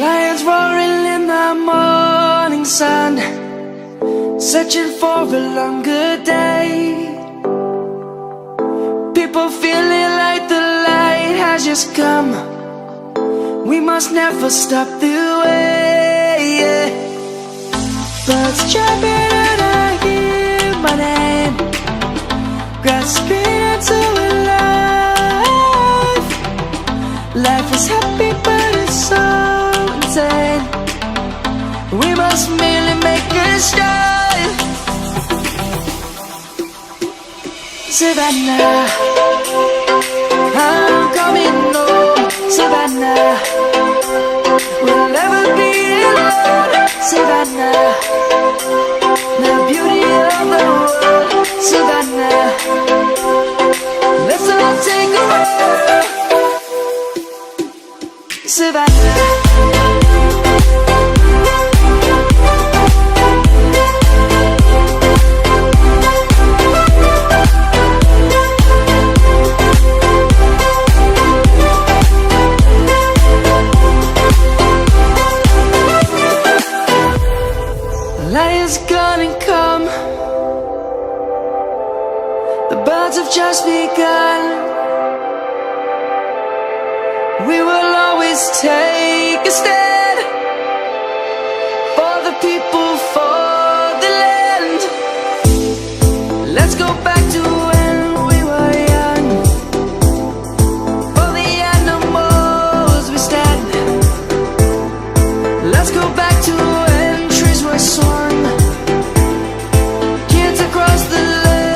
Lions roaring in the morning sun, searching for a longer day. People feeling like the light has just come. We must never stop the way. Birds chirping and I hear my name, grasping into a life. Life is happy but it's so insane. We must merely make a start. Savannah, I'm coming home. Savannah, we'll never be alone. Savannah, the beauty of the world. Savannah, let's all take a ride. Savannah, lion's gonna come. The birds have just begun. We will always take a stand for the people, for the land. Let's go back to when we were young. For the animals we stand. Let's go back to when trees were swung, kids across the land.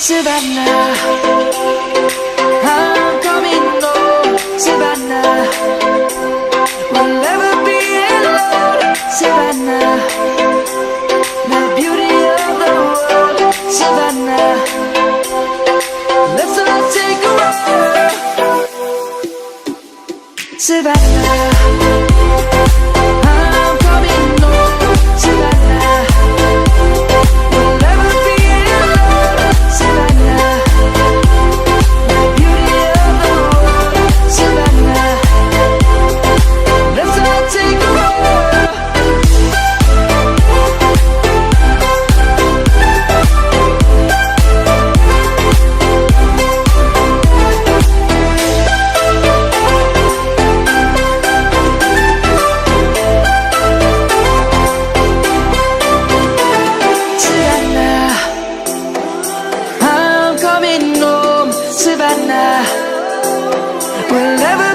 Savannah, I'm coming home. Savannah, we'll never be alone. Savannah, the beauty of the world. Savannah, let's all take a ride. Savannah, I'm coming home. Savannah, we'll never be alone. Savannah, the beauty of the world. Savannah, let's all take a ride. Savannah, I'm coming home. Savannah, we'll never